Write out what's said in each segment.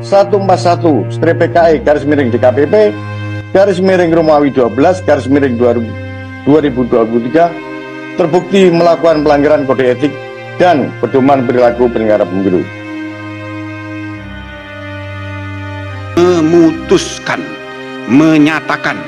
141/PKI garis miring DKPP garis miring Romawi 12 garis miring 2023 terbukti melakukan pelanggaran kode etik dan pedoman perilaku penyelenggara pemilu. Menyatakan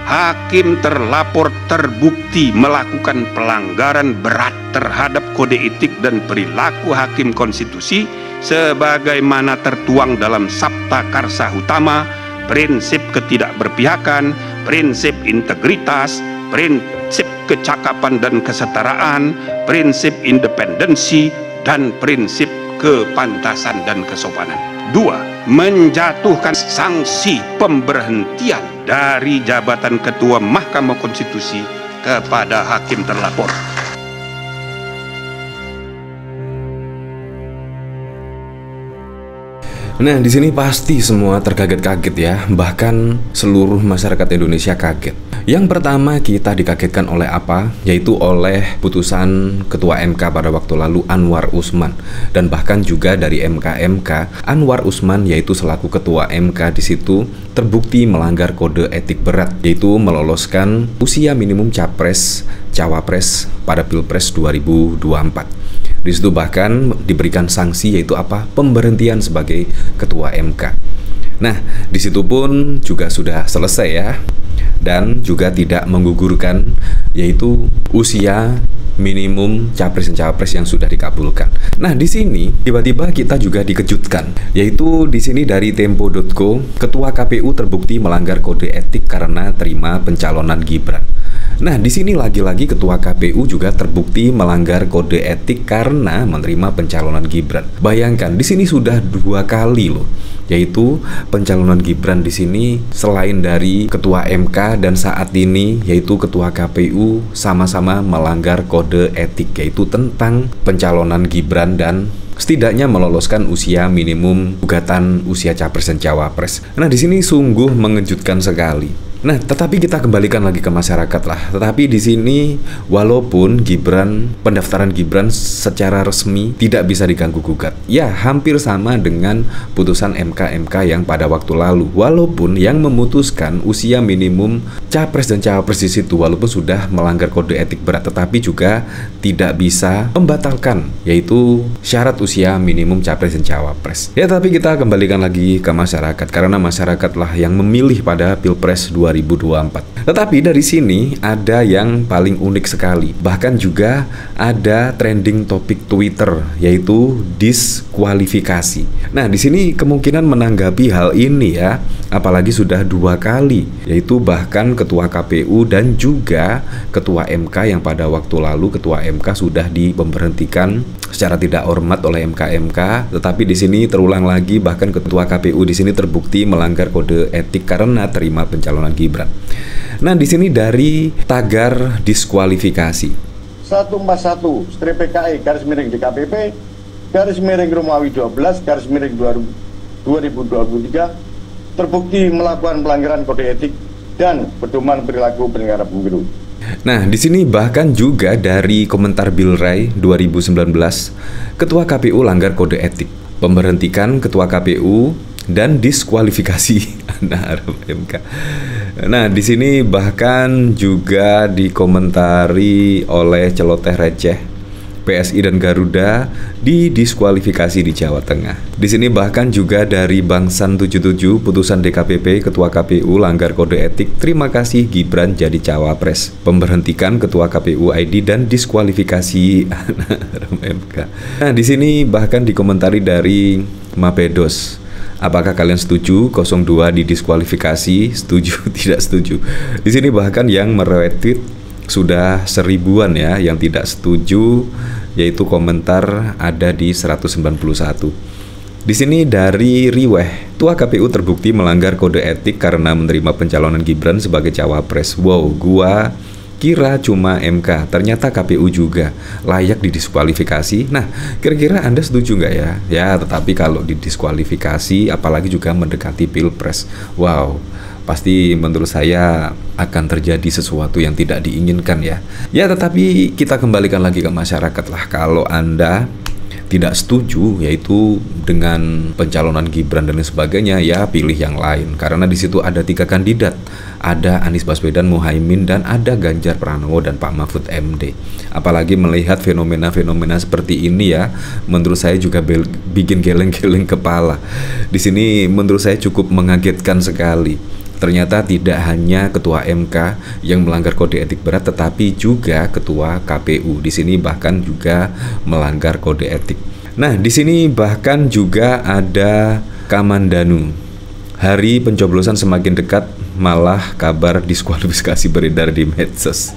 hakim terlapor terbukti melakukan pelanggaran berat terhadap kode etik dan perilaku hakim konstitusi sebagaimana tertuang dalam Sabta Karsa Utama, prinsip ketidakberpihakan, prinsip integritas, prinsip kecakapan dan kesetaraan, prinsip independensi, dan prinsip kepantasan dan kesopanan. 2. Menjatuhkan sanksi pemberhentian dari jabatan Ketua Mahkamah Konstitusi kepada hakim terlapor. Nah, di sini pasti semua terkaget-kaget ya, bahkan seluruh masyarakat Indonesia kaget. Yang pertama kita dikagetkan oleh apa? Yaitu oleh putusan Ketua MK pada waktu lalu Anwar Usman, dan bahkan juga dari MK Anwar Usman yaitu selaku Ketua MK di situ terbukti melanggar kode etik berat, yaitu meloloskan usia minimum capres cawapres pada Pilpres 2024. Di situ bahkan diberikan sanksi yaitu apa? Pemberhentian sebagai Ketua MK. Nah, di situ pun juga sudah selesai ya. Dan juga tidak menggugurkan yaitu usia minimum capres dan cawapres yang sudah dikabulkan. Nah, di sini tiba-tiba kita juga dikejutkan, yaitu di sini dari Tempo.co, Ketua KPU terbukti melanggar kode etik karena terima pencalonan Gibran. Nah, di sini lagi-lagi Ketua KPU juga terbukti melanggar kode etik karena menerima pencalonan Gibran. Bayangkan, di sini sudah 2 kali loh, yaitu pencalonan Gibran di sini selain dari Ketua MK dan saat ini yaitu Ketua KPU sama-sama melanggar kode etik, yaitu tentang pencalonan Gibran dan setidaknya meloloskan usia minimum gugatan usia capres dan cawapres. Nah, di sini sungguh mengejutkan sekali. Nah, tetapi kita kembalikan lagi ke masyarakat lah. Tetapi di sini walaupun pendaftaran Gibran secara resmi tidak bisa diganggu gugat, ya hampir sama dengan putusan MK yang pada waktu lalu. Walaupun yang memutuskan usia minimum capres dan cawapres di situ walaupun sudah melanggar kode etik berat, tetapi juga tidak bisa membatalkan yaitu syarat usia minimum capres dan cawapres. Ya, tapi kita kembalikan lagi ke masyarakat karena masyarakatlah yang memilih pada Pilpres 2024. Tetapi dari sini ada yang paling unik sekali. Bahkan juga ada trending topik Twitter yaitu diskualifikasi. Nah, di sini kemungkinan menanggapi hal ini ya, apalagi sudah 2 kali, yaitu bahkan Ketua KPU dan juga Ketua MK yang pada waktu lalu Ketua MK sudah diberhentikan secara tidak hormat oleh MK, tetapi di sini terulang lagi bahkan Ketua KPU di sini terbukti melanggar kode etik karena terima pencalonan Gibran. Nah, di sini dari tagar diskualifikasi 141/PKI garis miring DKPP garis miring Romawi 12 garis miring 2023 terbukti melakukan pelanggaran kode etik dan pedoman perilaku penyelenggara pemilu. Nah, di sini bahkan juga dari komentar Bill Ray 2019, Ketua KPU langgar kode etik, pemberhentikan Ketua KPU dan diskualifikasi anak MK. Nah, di sini bahkan juga dikomentari oleh celoteh receh, PSI dan Garuda didiskualifikasi di Jawa Tengah. Di sini bahkan juga dari Bangsan 77, putusan DKPP Ketua KPU langgar kode etik, terima kasih Gibran jadi cawapres, pemberhentikan Ketua KPU ID dan diskualifikasi MK. Nah, di sini bahkan dikomentari dari Mapedos. Apakah kalian setuju 02 didiskualifikasi? Setuju, tidak setuju. Di sini bahkan yang meretweet sudah 1000-an ya, yang tidak setuju yaitu komentar ada di 191. Di sini dari Riweh, Ketua KPU terbukti melanggar kode etik karena menerima pencalonan Gibran sebagai cawapres. Wow, gua kira cuma MK, ternyata KPU juga layak didiskualifikasi. Nah, kira-kira Anda setuju nggak ya? Ya, tetapi kalau didiskualifikasi, apalagi juga mendekati Pilpres, wow, pasti menurut saya akan terjadi sesuatu yang tidak diinginkan ya. Ya, tetapi kita kembalikan lagi ke masyarakat lah. Kalau Anda tidak setuju, yaitu dengan pencalonan Gibran dan lain sebagainya, ya pilih yang lain. Karena di situ ada 3 kandidat, ada Anies Baswedan, Muhaimin, dan ada Ganjar Pranowo dan Pak Mahfud MD. Apalagi melihat fenomena-fenomena seperti ini ya, menurut saya juga bikin geleng-geleng kepala. Di sini menurut saya cukup mengagetkan sekali. Ternyata tidak hanya ketua MK yang melanggar kode etik berat, tetapi juga ketua KPU. Di sini bahkan juga melanggar kode etik. Nah, di sini bahkan juga ada Kamandanu. Hari pencoblosan semakin dekat, malah kabar diskualifikasi beredar di medsos.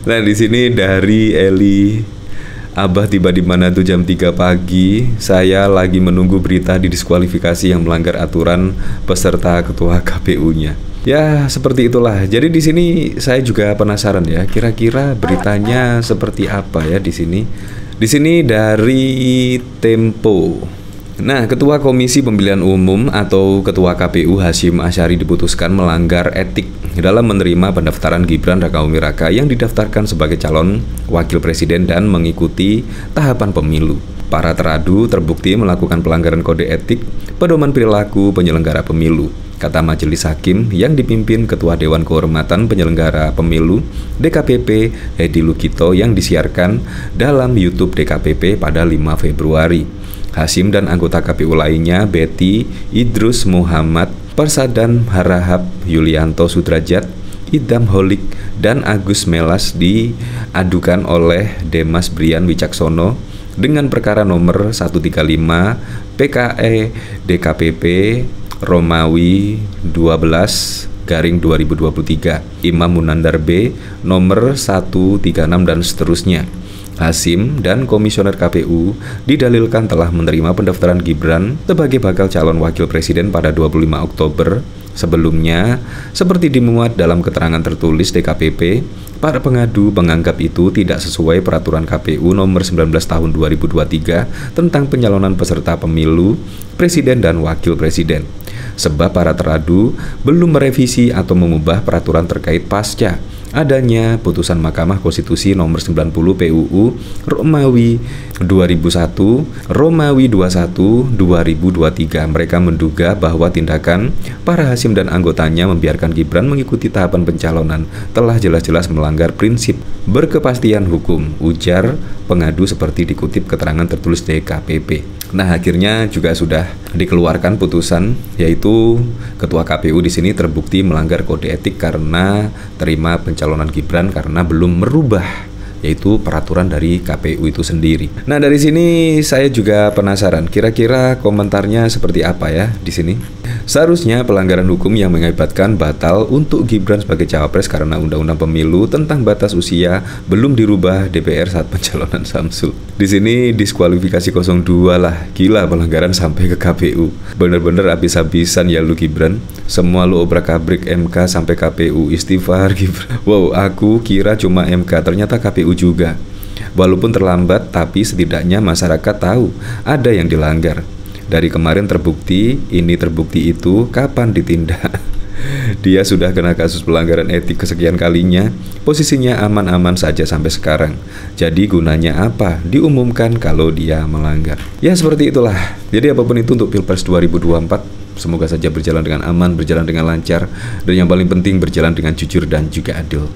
Nah, di sini dari Eli, Abah tiba di mana tuh jam 3 pagi. Saya lagi menunggu berita didiskualifikasi yang melanggar aturan peserta ketua KPU-nya. Ya, seperti itulah. Jadi di sini saya juga penasaran ya, kira-kira beritanya seperti apa ya di sini. Di sini dari Tempo. Nah, Ketua Komisi Pemilihan Umum atau Ketua KPU Hasyim Asyari diputuskan melanggar etik dalam menerima pendaftaran Gibran Rakabuming Raka yang didaftarkan sebagai calon wakil presiden dan mengikuti tahapan pemilu. Para teradu terbukti melakukan pelanggaran kode etik pedoman perilaku penyelenggara pemilu, kata Majelis Hakim yang dipimpin Ketua Dewan Kehormatan Penyelenggara Pemilu DKPP Hedi Lukito yang disiarkan dalam YouTube DKPP pada 5 Februari. Hasyim dan anggota KPU lainnya Betty Idrus Muhammad, Persadan Harahap Yulianto Sudrajat, Idam Holik, dan Agus Melas diadukan oleh Demas Brian Wicaksono dengan perkara nomor 135 PKE DKPP Romawi 12/2023 Imam Munandar B nomor 136 dan seterusnya. Hasyim dan Komisioner KPU didalilkan telah menerima pendaftaran Gibran sebagai bakal calon wakil presiden pada 25 Oktober. Sebelumnya, seperti dimuat dalam keterangan tertulis DKPP, para pengadu menganggap itu tidak sesuai peraturan KPU nomor 19 tahun 2023 tentang pencalonan peserta pemilu presiden dan wakil presiden. Sebab para teradu belum merevisi atau mengubah peraturan terkait pasca adanya putusan Mahkamah Konstitusi nomor 90 PUU Romawi 2001 Romawi 21 2023. Mereka menduga bahwa tindakan para Hasyim dan anggotanya membiarkan Gibran mengikuti tahapan pencalonan telah jelas-jelas melanggar prinsip berkepastian hukum, ujar pengadu seperti dikutip keterangan tertulis DKPP. Nah, akhirnya juga sudah dikeluarkan putusan, yaitu Ketua KPU di sini terbukti melanggar kode etik karena terima pencalonan Gibran karena belum merubah yaitu peraturan dari KPU itu sendiri. Nah, dari sini saya juga penasaran, kira-kira komentarnya seperti apa ya di sini. Seharusnya pelanggaran hukum yang mengakibatkan batal untuk Gibran sebagai cawapres karena Undang-Undang Pemilu tentang batas usia belum dirubah DPR saat pencalonan Samsul. Di sini diskualifikasi 02 lah, gila pelanggaran sampai ke KPU. Bener-bener habis-habisan ya lu Gibran. Semua lu obrak-abrik MK sampai KPU, istighfar Gibran. Wow, aku kira cuma MK, ternyata KPU juga. Walaupun terlambat, tapi setidaknya masyarakat tahu ada yang dilanggar. Dari kemarin terbukti, ini terbukti itu, kapan ditindak? Dia sudah kena kasus pelanggaran etik kesekian kalinya, posisinya aman-aman saja sampai sekarang. Jadi gunanya apa diumumkan kalau dia melanggar? Ya seperti itulah. Jadi apapun itu untuk Pilpres 2024, semoga saja berjalan dengan aman, berjalan dengan lancar, dan yang paling penting berjalan dengan jujur dan juga adil.